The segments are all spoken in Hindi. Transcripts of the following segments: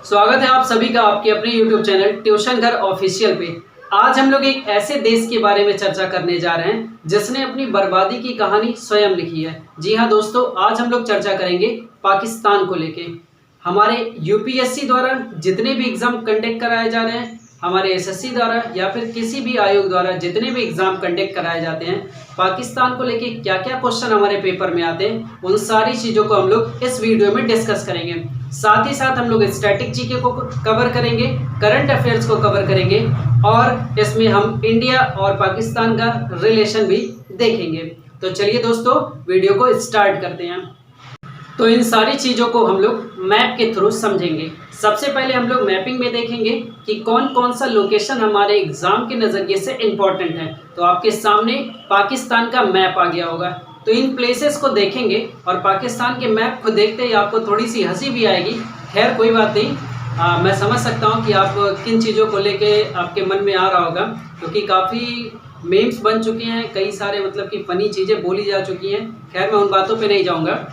स्वागत है आप सभी का आपके अपने YouTube चैनल ट्यूशन घर ऑफिशियल पे। आज हम लोग एक ऐसे देश के बारे में चर्चा करने जा रहे हैं जिसने अपनी बर्बादी की कहानी स्वयं लिखी है। जी हाँ दोस्तों, आज हम लोग चर्चा करेंगे पाकिस्तान को लेके। हमारे यूपीएससी द्वारा जितने भी एग्जाम कंडक्ट कराए जा रहे हैं, हमारे एसएससी द्वारा या फिर किसी भी आयोग द्वारा जितने भी एग्जाम कंडक्ट कराए जाते हैं, पाकिस्तान को लेके क्या क्या क्वेश्चन हमारे पेपर में आते हैं, उन सारी चीज़ों को हम लोग इस वीडियो में डिस्कस करेंगे। साथ ही साथ हम लोग स्टैटिक जीके को कवर करेंगे, करंट अफेयर्स को कवर करेंगे और इसमें हम इंडिया और पाकिस्तान का रिलेशन भी देखेंगे। तो चलिए दोस्तों, वीडियो को स्टार्ट करते हैं। तो इन सारी चीज़ों को हम लोग मैप के थ्रू समझेंगे। सबसे पहले हम लोग मैपिंग में देखेंगे कि कौन कौन सा लोकेशन हमारे एग्जाम के नज़रिए से इम्पोर्टेंट है। तो आपके सामने पाकिस्तान का मैप आ गया होगा, तो इन प्लेसेस को देखेंगे और पाकिस्तान के मैप को देखते ही आपको थोड़ी सी हंसी भी आएगी। खैर कोई बात नहीं, मैं समझ सकता हूँ कि आप किन चीज़ों को लेके आपके मन में आ रहा होगा, क्योंकि काफ़ी मेम्स बन चुके हैं, कई सारे मतलब कि फ़नी चीज़ें बोली जा चुकी हैं। खैर मैं उन बातों पे नहीं जाऊँगा।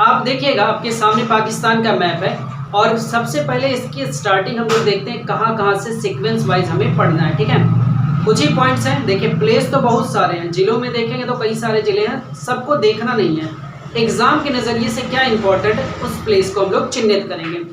आप देखिएगा आपके सामने पाकिस्तान का मैप है और सबसे पहले इसकी स्टार्टिंग हम लोग देखते हैं कहाँ कहाँ से सीक्वेंस वाइज हमें पढ़ना है। ठीक है, कुछ ही पॉइंट्स हैं। देखिए प्लेस तो बहुत सारे हैं, जिलों में देखेंगे तो कई सारे जिले हैं, सबको देखना नहीं है। एग्जाम के नज़रिए से क्या इंपॉर्टेंट है उस प्लेस को हम लोग चिन्हित करेंगे।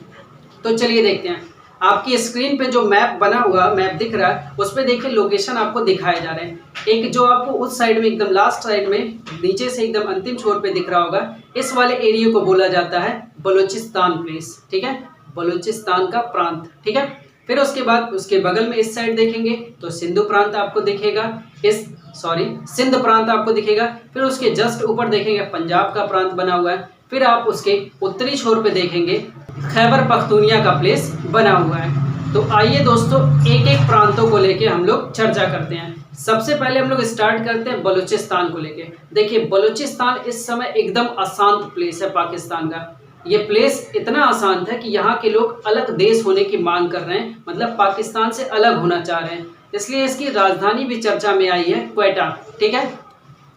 तो चलिए देखते हैं। आपकी स्क्रीन पे जो मैप बना हुआ मैप दिख रहा है, उस पर देखिए लोकेशन आपको दिखाए जा रहे हैं। एक जो आपको उस साइड में एकदम लास्ट साइड में नीचे से एकदम अंतिम छोर पे दिख रहा होगा, इस वाले एरिया को बोला जाता है बलूचिस्तान प्लेस। ठीक है, बलूचिस्तान का प्रांत। ठीक है, फिर उसके बाद उसके बगल में इस साइड देखेंगे तो सिंधु प्रांत आपको दिखेगा, सिंध प्रांत आपको दिखेगा। फिर उसके जस्ट ऊपर देखेंगे पंजाब का प्रांत बना हुआ है। फिर आप उसके उत्तरी छोर पे देखेंगे खैबर पख्तूनिया का प्लेस बना हुआ है। तो आइए दोस्तों, एक एक प्रांतों को लेके हम लोग चर्चा करते हैं। सबसे पहले हम लोग स्टार्ट करते हैं बलूचिस्तान को लेके। देखिए बलूचिस्तान इस समय एकदम अशांत प्लेस है पाकिस्तान का। ये प्लेस इतना अशांत है कि यहाँ के लोग अलग देश होने की मांग कर रहे हैं, मतलब पाकिस्तान से अलग होना चाह रहे हैं। इसलिए इसकी राजधानी भी चर्चा में आई है, क्वेटा। ठीक है,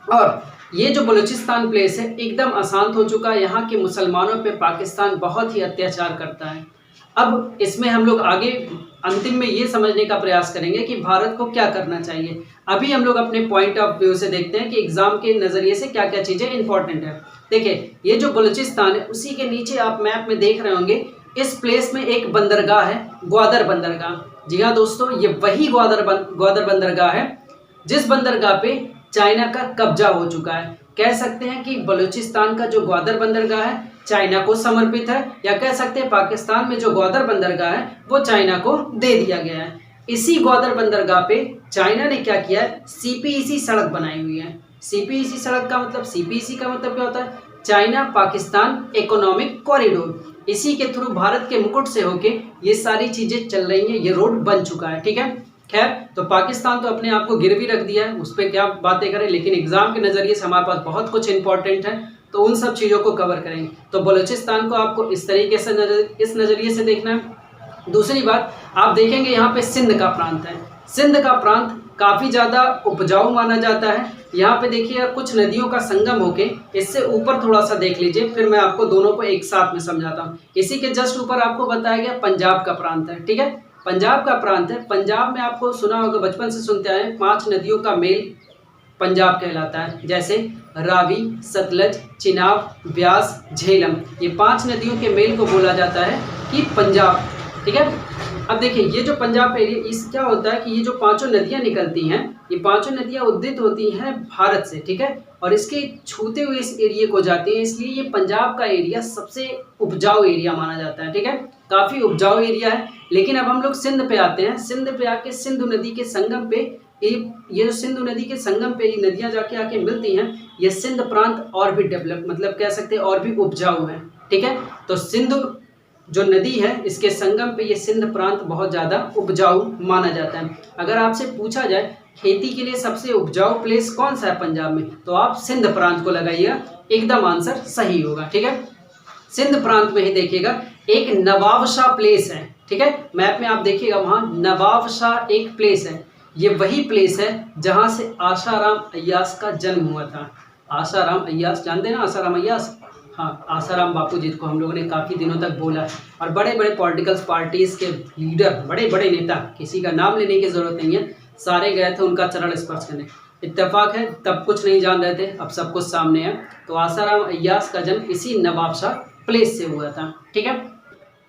और ये जो बलूचिस्तान प्लेस है एकदम अशांत हो चुका है। यहाँ के मुसलमानों पे पाकिस्तान बहुत ही अत्याचार करता है। अब इसमें हम लोग आगे अंतिम में ये समझने का प्रयास करेंगे कि भारत को क्या करना चाहिए। अभी हम लोग अपने पॉइंट ऑफ व्यू से देखते हैं कि एग्जाम के नज़रिए से क्या क्या चीज़ें इंपॉर्टेंट है। देखिए ये जो बलूचिस्तान है, उसी के नीचे आप मैप में देख रहे होंगे, इस प्लेस में एक बंदरगाह है, ग्वादर बंदरगाह। जी हाँ दोस्तों, ये वही ग्वादर बंदरगाह है जिस बंदरगाह पे चाइना का कब्जा हो चुका है। कह सकते हैं कि बलूचिस्तान का जो ग्वादर बंदरगाह है चाइना को समर्पित है, या कह सकते हैं पाकिस्तान में जो ग्वादर बंदरगाह है वो चाइना को दे दिया गया है। इसी ग्वादर बंदरगाह पे चाइना ने क्या किया है, सीपीईसी सड़क बनाई हुई है। सीपीईसी सड़क का मतलब, सीपीईसी का मतलब क्या होता है, चाइना पाकिस्तान इकोनॉमिक कॉरिडोर। इसी के थ्रू भारत के मुकुट से होके ये सारी चीजें चल रही हैं, ये रोड बन चुका है। ठीक है, खैर तो पाकिस्तान तो अपने आप को गिरवी रख दिया है, उस पर क्या बातें करें, लेकिन एग्जाम के नज़रिए से हमारे पास बहुत कुछ इंपॉर्टेंट है, तो उन सब चीज़ों को कवर करेंगे। तो बलूचिस्तान को आपको इस तरीके से इस नज़रिए से देखना है। दूसरी बात आप देखेंगे यहाँ पे सिंध का प्रांत है। सिंध का प्रांत काफ़ी ज़्यादा उपजाऊ माना जाता है। यहाँ पे देखिए कुछ नदियों का संगम होके, इससे ऊपर थोड़ा सा देख लीजिए, फिर मैं आपको दोनों को एक साथ में समझाता हूँ। इसी के जस्ट ऊपर आपको बताया गया पंजाब का प्रांत है। ठीक है, पंजाब का प्रांत है। पंजाब में आपको सुना होगा, बचपन से सुनते आए, 5 नदियों का मेल पंजाब कहलाता है, जैसे रावी, सतलज, चिनाब, ब्यास, झेलम। ये 5 नदियों के मेल को बोला जाता है कि पंजाब। ठीक है, अब देखिए ये जो पंजाब एरिया, इस क्या होता है कि ये जो 5 नदियाँ निकलती हैं, ये 5 नदियाँ उद्गत होती हैं भारत से। ठीक है, और इसके छूते हुए इस एरिया को जाते हैं, इसलिए ये पंजाब का एरिया सबसे उपजाऊ एरिया माना जाता है। ठीक है, काफ़ी उपजाऊ एरिया है। लेकिन अब हम लोग सिंध पे आते हैं। सिंध पे आके सिंधु नदी के संगम पे ये जो सिंधु नदी के संगम पे ये नदियाँ जाके आके मिलती हैं, ये सिंध प्रांत और भी डेवलप, मतलब कह सकते हैं और भी उपजाऊ है। ठीक है, तो सिंधु जो नदी है इसके संगम पे ये सिंध प्रांत बहुत ज़्यादा उपजाऊ माना जाता है। अगर आपसे पूछा जाए खेती के लिए सबसे उपजाऊ प्लेस कौन सा है पंजाब में, तो आप सिंध प्रांत को लगाइएगा, एकदम आंसर सही होगा। ठीक है, सिंध प्रांत में ही देखिएगा एक नवाबशाह प्लेस है। ठीक है, मैप में आप देखिएगा वहाँ नवाबशाह एक प्लेस है। ये वही प्लेस है जहाँ से आशाराम अय्यास का जन्म हुआ था। आशाराम अय्यास जानते हैं ना, आशाराम अय्यास, हाँ, आसाराम बापू जिनको हम लोगों ने काफ़ी दिनों तक बोला है, और बड़े बड़े पॉलिटिकल पार्टीज़ के लीडर, बड़े बड़े नेता, किसी का नाम लेने की ज़रूरत नहीं है, सारे गए थे उनका चरण स्पर्श करने। इत्तेफाक है, तब कुछ नहीं जान रहे थे, अब सब कुछ सामने है। तो आसाराम अय्याज का जन्म इसी नवाबशाह प्लेस से हुआ था। ठीक है,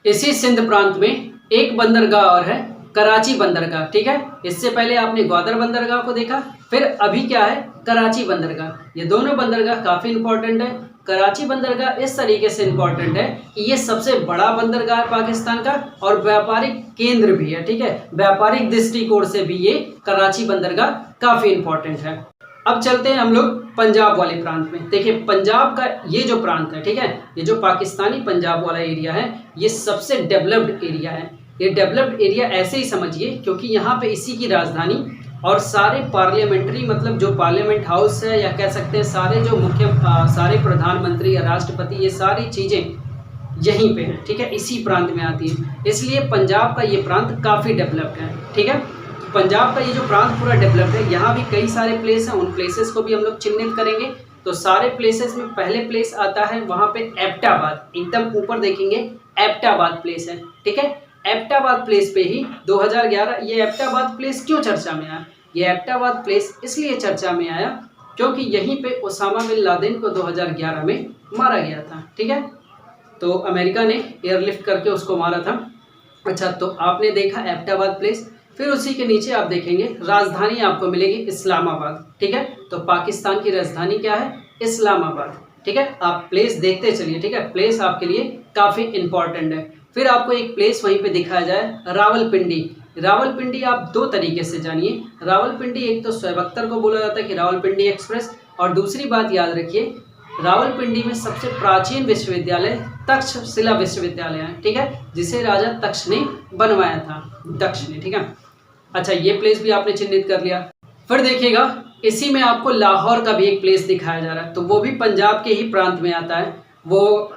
इसी सिंध प्रांत में एक बंदरगाह और है, कराची बंदरगाह। ठीक है, इससे पहले आपने ग्वादर बंदरगाह को देखा, फिर अभी क्या है, कराची बंदरगाह। ये दोनों बंदरगाह काफ़ी इंपॉर्टेंट है। कराची बंदरगाह इस तरीके से इंपॉर्टेंट है कि ये सबसे बड़ा बंदरगाह है पाकिस्तान का, और व्यापारिक केंद्र भी है। ठीक है, व्यापारिक दृष्टिकोण से भी ये कराची बंदरगाह काफ़ी इंपॉर्टेंट है। अब चलते हैं हम लोग पंजाब वाले प्रांत में। देखिए, पंजाब का ये जो प्रांत है, ठीक है, ये जो पाकिस्तानी पंजाब वाला एरिया है, ये सबसे डेवलप्ड एरिया है। ये डेवलप्ड एरिया ऐसे ही समझिए क्योंकि यहाँ पे इसी की राजधानी और सारे पार्लियामेंट्री, मतलब जो पार्लियामेंट हाउस है, या कह सकते हैं सारे जो सारे प्रधानमंत्री या राष्ट्रपति, ये सारी चीज़ें यहीं पे हैं। ठीक है, इसी प्रांत में आती है, इसलिए पंजाब का ये प्रांत काफ़ी डेवलप्ड है। ठीक है, पंजाब का ये जो प्रांत पूरा डेवलप्ड है, यहाँ भी कई सारे प्लेस हैं, उन प्लेसेस को भी हम लोग चिन्हित करेंगे। तो सारे प्लेसेस में पहले प्लेस आता है वहाँ पे एबटाबाद, एकदम ऊपर देखेंगे एबटाबाद प्लेस है। ठीक है, एबटाबाद प्लेस पे ही 2011 ये एबटाबाद प्लेस क्यों चर्चा में आया? ये एबटाबाद प्लेस इसलिए चर्चा में आया क्योंकि यहीं पे ओसामा बिन लादेन को 2011 में मारा गया था। ठीक है, तो अमेरिका ने एयरलिफ्ट करके उसको मारा था। अच्छा, तो आपने देखा एबटाबाद प्लेस, फिर उसी के नीचे आप देखेंगे राजधानी आपको मिलेगी इस्लामाबाद। ठीक है, तो पाकिस्तान की राजधानी क्या है? इस्लामाबाद। ठीक है, आप प्लेस देखते चलिए। ठीक है, प्लेस आपके लिए काफ़ी इंपॉर्टेंट है। फिर आपको एक प्लेस वहीं पे दिखाया जाए, रावलपिंडी। रावलपिंडी आप दो तरीके से जानिए। रावलपिंडी एक तो शोएब अख्तर को बोला जाता है कि रावलपिंडी एक्सप्रेस, और दूसरी बात याद रखिए, रावलपिंडी में सबसे प्राचीन विश्वविद्यालय तक्षशिला विश्वविद्यालय है। ठीक है, जिसे राजा तक्ष ने बनवाया था, दक्ष ने। ठीक है, अच्छा, ये प्लेस भी आपने चिन्हित कर लिया। फिर देखिएगा, इसी में आपको लाहौर का भी एक प्लेस दिखाया जा रहा है, तो वो भी पंजाब के ही प्रांत में आता है। वो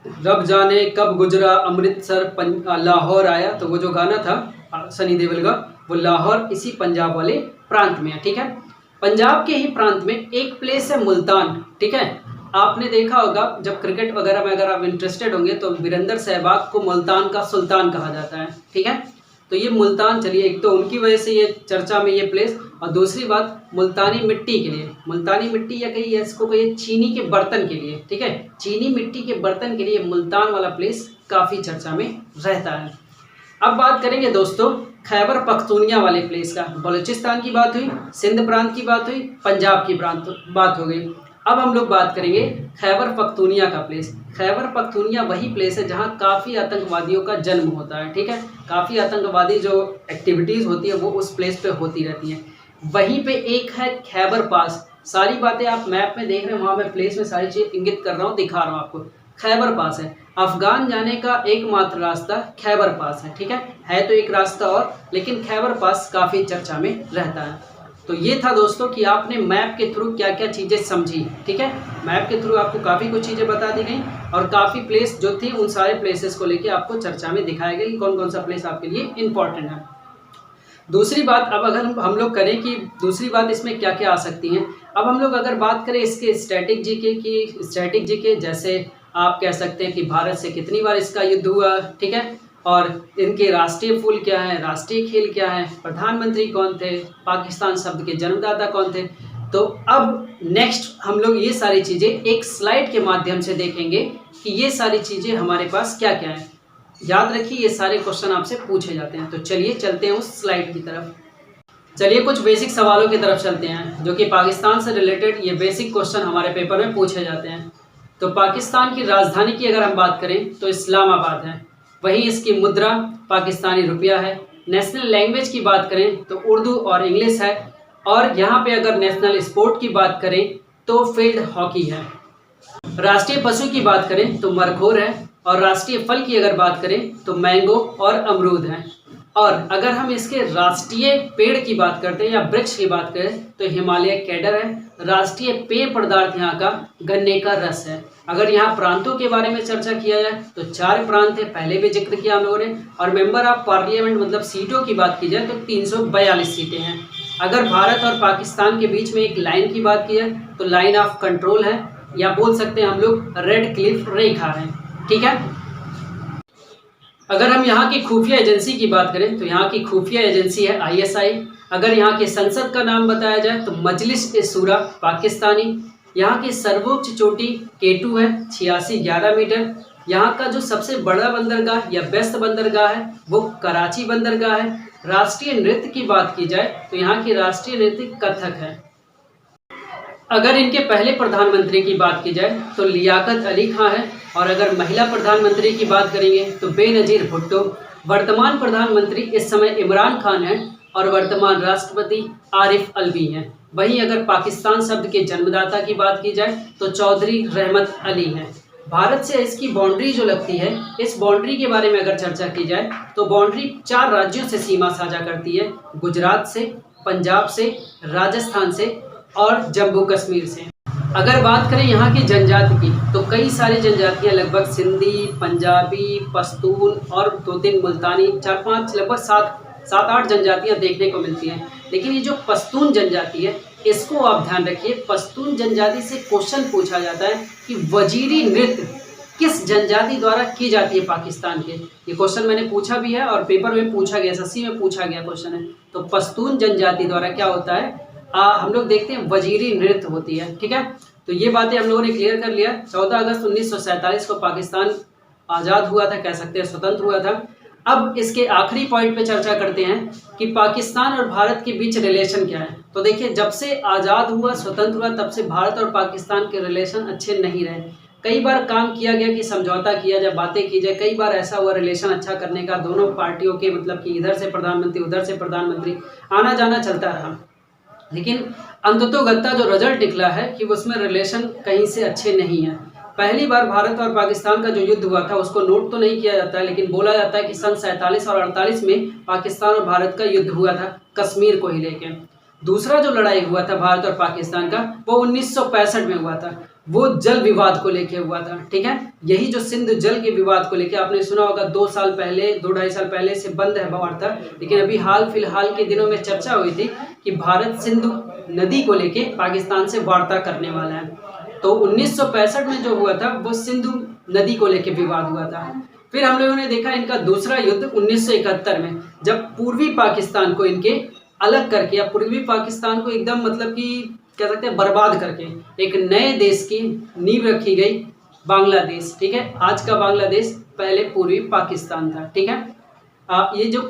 रब जाने कब गुजरा अमृतसर लाहौर आया, तो वो जो गाना था सनी देओल का, वो लाहौर इसी पंजाब वाले प्रांत में है। ठीक है, पंजाब के ही प्रांत में एक प्लेस है मुल्तान। ठीक है, आपने देखा होगा जब क्रिकेट वगैरह में अगर आप इंटरेस्टेड होंगे तो वीरेंद्र सहवाग को मुल्तान का सुल्तान कहा जाता है। ठीक है, तो ये मुल्तान, चलिए, एक तो उनकी वजह से ये चर्चा में ये प्लेस, और दूसरी बात मुल्तानी मिट्टी के लिए, मुल्तानी मिट्टी या कहीं इसको कहिए चीनी के बर्तन के लिए। ठीक है, चीनी मिट्टी के बर्तन के लिए मुल्तान वाला प्लेस काफ़ी चर्चा में रहता है। अब बात करेंगे दोस्तों खैबर पख्तूनिया वाले प्लेस का। बलूचिस्तान की बात हुई, सिंध प्रांत की बात हुई, पंजाब की बात हो गई। अब हम लोग बात करेंगे खैबर पख्तूनिया का प्लेस। खैबर पख्तूनिया वही प्लेस है जहाँ काफ़ी आतंकवादियों का जन्म होता है। ठीक है, काफ़ी आतंकवादी जो एक्टिविटीज़ होती है वो उस प्लेस पे होती रहती हैं। वहीं पे एक है खैबर पास। सारी बातें आप मैप में देख रहे हैं, वहाँ मैं प्लेस में सारी चीज़ इंगित कर रहा हूँ, दिखा रहा हूँ आपको। खैबर पास है, अफगान जाने का एकमात्र रास्ता खैबर पास है। ठीक है तो एक रास्ता और, लेकिन खैबर पास काफ़ी चर्चा में रहता है। तो ये था दोस्तों कि आपने मैप के थ्रू क्या क्या चीज़ें समझी। ठीक है, मैप के थ्रू आपको काफ़ी कुछ चीज़ें बता दी गई, और काफ़ी प्लेस जो थी उन सारे प्लेसेस को लेके आपको चर्चा में दिखाया गया कि कौन कौन सा प्लेस आपके लिए इम्पॉर्टेंट है। दूसरी बात, अब अगर हम लोग करें कि दूसरी बात इसमें क्या क्या आ सकती हैं। अब हम लोग अगर बात करें इसके स्टैटिक जीके, जैसे आप कह सकते हैं कि भारत से कितनी बार इसका युद्ध हुआ। ठीक है, और इनके राष्ट्रीय फूल क्या है, राष्ट्रीय खेल क्या है, प्रधानमंत्री कौन थे, पाकिस्तान शब्द के जन्मदाता कौन थे। तो अब नेक्स्ट हम लोग ये सारी चीज़ें एक स्लाइड के माध्यम से देखेंगे कि ये सारी चीज़ें हमारे पास क्या क्या है। याद रखिए, ये सारे क्वेश्चन आपसे पूछे जाते हैं। तो चलिए चलते हैं उस स्लाइड की तरफ। चलिए कुछ बेसिक सवालों की तरफ चलते हैं जो कि पाकिस्तान से रिलेटेड ये बेसिक क्वेश्चन हमारे पेपर में पूछे जाते हैं। तो पाकिस्तान की राजधानी की अगर हम बात करें तो इस्लामाबाद है, वहीं इसकी मुद्रा पाकिस्तानी रुपया है। नेशनल लैंग्वेज की बात करें तो उर्दू और इंग्लिश है, और यहाँ पे अगर नेशनल स्पोर्ट की बात करें तो फील्ड हॉकी है। राष्ट्रीय पशु की बात करें तो मरघोर है, और राष्ट्रीय फल की अगर बात करें तो मैंगो और अमरूद है। और अगर हम इसके राष्ट्रीय पेड़ की बात करते हैं या वृक्ष की बात करें तो हिमालय केडर है। राष्ट्रीय पेय पदार्थ यहाँ का गन्ने का रस है। अगर यहाँ प्रांतों के बारे में चर्चा किया जाए तो 4 प्रांत है, पहले भी जिक्र किया हम लोगों ने। और मेंबर ऑफ पार्लियामेंट मतलब सीटों की बात की जाए तो 342 सीटें हैं। अगर भारत और पाकिस्तान के बीच में एक लाइन की बात की जाए तो लाइन ऑफ कंट्रोल है, या बोल सकते हैं हम लोग रेड क्लिफ रेखा है। ठीक है, अगर हम यहाँ की खुफिया एजेंसी की बात करें तो यहाँ की खुफिया एजेंसी है ISI। अगर यहाँ के संसद का नाम बताया जाए तो मजलिस ए शूरा पाकिस्तानी। यहाँ की सर्वोच्च चोटी K2 है 8611 मीटर। यहाँ का जो सबसे बड़ा बंदरगाह या बेस्ट बंदरगाह है वो कराची बंदरगाह है। राष्ट्रीय नृत्य की बात की जाए तो यहाँ की राष्ट्रीय नृत्य कथक है। अगर इनके पहले प्रधानमंत्री की बात की जाए तो लियाकत अली खां है, और अगर महिला प्रधानमंत्री की बात करेंगे तो बेनजीर भुट्टो। वर्तमान प्रधानमंत्री इस समय इमरान खान है और वर्तमान राष्ट्रपति आरिफ अलवी हैं। वहीं अगर पाकिस्तान शब्द के जन्मदाता की बात की जाए तो चौधरी रहमत अली हैं। भारत से इसकी बाउंड्री जो लगती है, इस बाउंड्री के बारे में अगर चर्चा की जाए तो बाउंड्री 4 राज्यों से सीमा साझा करती है, गुजरात से, पंजाब से, राजस्थान से और जम्मू कश्मीर से। अगर बात करें यहाँ की जनजाति की तो कई सारी जनजातियाँ, लगभग सिंधी, पंजाबी, पश्तून और 2-3 मुल्तानी, 4-5 लगभग 7-8 जनजातियाँ देखने को मिलती हैं। लेकिन ये जो पश्तून जनजाति है, इसको आप ध्यान रखिए, पश्तून जनजाति से क्वेश्चन पूछा जाता है कि वजीरी नृत्य किस जनजाति द्वारा की जाती है पाकिस्तान के। ये क्वेश्चन मैंने पूछा भी है और पेपर में पूछा गया, SSC में पूछा गया क्वेश्चन है। तो पश्तून जनजाति द्वारा क्या होता है, हम लोग देखते हैं वजीरी नृत्य होती है। ठीक है, तो ये बातें हम लोगों ने क्लियर कर लिया। 14 अगस्त 1947 को पाकिस्तान आज़ाद हुआ था, कह सकते हैं स्वतंत्र हुआ था। अब इसके आखिरी पॉइंट पे चर्चा करते हैं कि पाकिस्तान और भारत के बीच रिलेशन क्या है। तो देखिए, जब से आज़ाद हुआ, स्वतंत्र हुआ, तब से भारत और पाकिस्तान के रिलेशन अच्छे नहीं रहे। कई बार काम किया गया कि समझौता किया जाए, बातें की जाए। कई बार ऐसा हुआ रिलेशन अच्छा करने का, दोनों पार्टियों के मतलब कि इधर से प्रधानमंत्री उधर से प्रधानमंत्री आना जाना चलता रहा। लेकिन अंततोगत्ता जो रिजल्ट निकला है कि उसमें रिलेशन कहीं से अच्छे नहीं हैं। पहली बार भारत और पाकिस्तान का जो युद्ध हुआ था उसको नोट तो नहीं किया जाता है, लेकिन बोला जाता है कि सन 47 और 48 में पाकिस्तान और भारत का युद्ध हुआ था कश्मीर को ही लेके। दूसरा जो लड़ाई हुआ था भारत और पाकिस्तान का वो 1965 में हुआ था, वो जल विवाद को लेके हुआ था। ठीक है, यही जो सिंध जल के विवाद को लेके आपने सुना होगा, 2 साल पहले 2-2.5 साल पहले से बंद है वार्ता, लेकिन अभी हाल फिलहाल के दिनों में चर्चा हुई थी कि भारत सिंधु नदी को लेके पाकिस्तान से वार्ता करने वाला है। तो 1965 में जो हुआ था वो सिंधु नदी को लेके विवाद हुआ था। फिर हम लोगों ने देखा इनका दूसरा युद्ध 1971 में, जब पूर्वी पाकिस्तान को इनके अलग करके या पूर्वी पाकिस्तान को एकदम मतलब कि कह सकते हैं बर्बाद करके एक नए देश की नींव रखी गई, बांग्लादेश। ठीक है, आज का बांग्लादेश पहले पूर्वी पाकिस्तान था। ठीक है, ये जो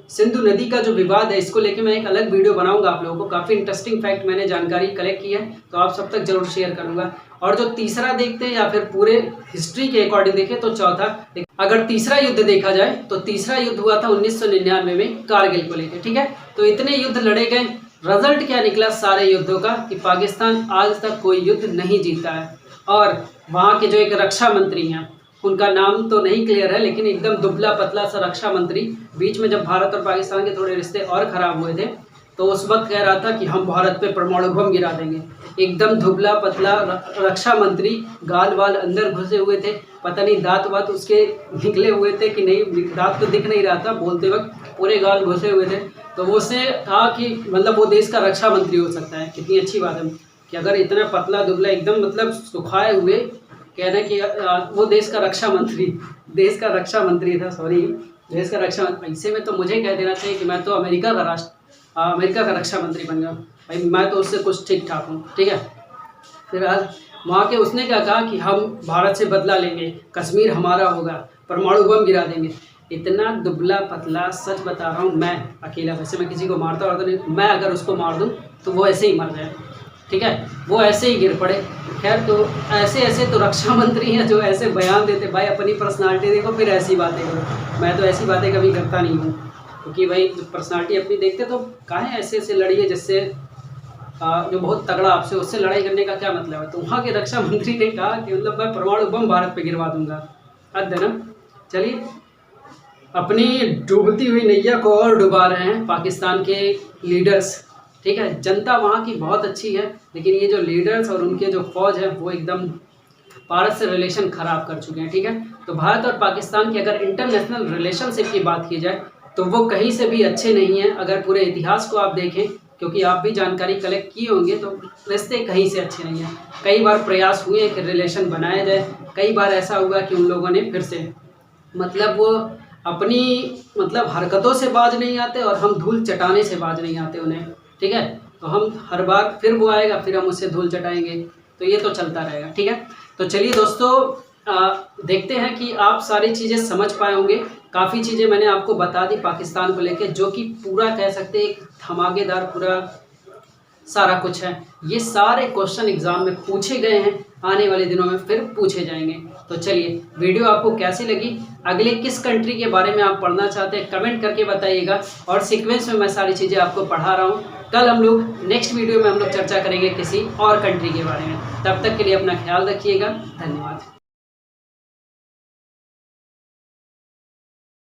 सिंधु नदी का जो विवाद है, इसको लेके मैं एक अलग वीडियो बनाऊंगा आप लोगों को। काफ़ी इंटरेस्टिंग फैक्ट मैंने जानकारी कलेक्ट की है, तो आप सब तक जरूर शेयर करूंगा। और जो तीसरा देखते हैं या फिर पूरे हिस्ट्री के अकॉर्डिंग देखें तो चौथा, अगर तीसरा युद्ध देखा जाए तो तीसरा युद्ध हुआ था 1999 में कारगिल को लेकर। ठीक है, तो इतने युद्ध लड़े गए, रिजल्ट क्या निकला सारे युद्धों का कि पाकिस्तान आज तक कोई युद्ध नहीं जीता है। और वहाँ के जो एक रक्षा मंत्री हैं, उनका नाम तो नहीं क्लियर है, लेकिन एकदम दुबला पतला सा रक्षा मंत्री, बीच में जब भारत और पाकिस्तान के थोड़े रिश्ते और ख़राब हुए थे तो उस वक्त कह रहा था कि हम भारत पे परमाणु बम गिरा देंगे। एकदम दुबला पतला रक्षा मंत्री, गाल वाल अंदर घुसे हुए थे, पता नहीं दांत वात उसके निकले हुए थे कि नहीं, दांत तो दिख नहीं रहा था, बोलते वक्त पूरे गाल घुसे हुए थे। तो वो उसने कहा कि मतलब वो देश का रक्षा मंत्री हो सकता है। कितनी अच्छी बात है कि अगर इतना पतला दुबला एकदम मतलब सुखाए हुए कह रहे हैं कि वो देश का रक्षा मंत्री था, सॉरी, देश का रक्षा मंत्री। ऐसे में तो मुझे कह देना चाहिए कि मैं तो अमेरिका का रक्षा मंत्री बन गया भाई, मैं तो उससे कुछ ठीक ठाक हूँ। ठीक है, फिर आज वहाँ के उसने क्या कहा कि हम भारत से बदला लेंगे, कश्मीर हमारा होगा, परमाणु बम गिरा देंगे। इतना दुबला पतला, सच बता रहा हूँ, मैं अकेला, वैसे मैं किसी को मारता और नहीं, मैं अगर उसको मार दूँ तो वो ऐसे ही मर जाए। ठीक है, वो ऐसे ही गिर पड़े। खैर, तो ऐसे तो रक्षा मंत्री हैं जो ऐसे बयान देते, भाई अपनी पर्सनालिटी देखो फिर ऐसी बातें करो। मैं तो ऐसी बातें कभी करता नहीं हूँ, क्योंकि भाई पर्सनालिटी अपनी देखते तो काहे ऐसे लड़िए जिससे जो बहुत तगड़ा आपसे, उससे लड़ाई करने का क्या मतलब है। तो वहाँ के रक्षा मंत्री ने कहा कि मतलब मैं परमाणु बम भारत पे गिरवा दूंगा। हद है ना। चलिए, अपनी डूबती हुई नैया को और डुबा रहे हैं पाकिस्तान के लीडर्स। ठीक है, जनता वहाँ की बहुत अच्छी है, लेकिन ये जो लीडर्स और उनके जो फौज है वो एकदम भारत से रिलेशन ख़राब कर चुके हैं। ठीक है, तो भारत और पाकिस्तान की अगर इंटरनेशनल रिलेशनशिप की बात की जाए तो वो कहीं से भी अच्छे नहीं हैं। अगर पूरे इतिहास को आप देखें क्योंकि आप भी जानकारी कलेक्ट किए होंगे, तो रिश्ते कहीं से अच्छे नहीं हैं। कई बार प्रयास हुए कि रिलेशन बनाया जाए, कई बार ऐसा हुआ कि उन लोगों ने फिर से मतलब वो अपनी मतलब हरकतों से बाज नहीं आते और हम धूल चटाने से बाज नहीं आते उन्हें, ठीक है। तो हम हर बार फिर वो आएगा, फिर हम उससे धूल चटाएंगे, तो ये तो चलता रहेगा, ठीक है। तो चलिए दोस्तों, देखते हैं कि आप सारी चीज़ें समझ पाए होंगे। काफ़ी चीज़ें मैंने आपको बता दी पाकिस्तान को लेके, जो कि पूरा कह सकते हैं एक धमाकेदार पूरा सारा कुछ है। ये सारे क्वेश्चन एग्जाम में पूछे गए हैं, आने वाले दिनों में फिर पूछे जाएंगे। तो चलिए, वीडियो आपको कैसी लगी, अगले किस कंट्री के बारे में आप पढ़ना चाहते हैं, कमेंट करके बताइएगा। और सीक्वेंस में मैं सारी चीज़ें आपको पढ़ा रहा हूँ। कल हम लोग नेक्स्ट वीडियो में हम लोग चर्चा करेंगे किसी और कंट्री के बारे में। तब तक के लिए अपना ख्याल रखिएगा। धन्यवाद।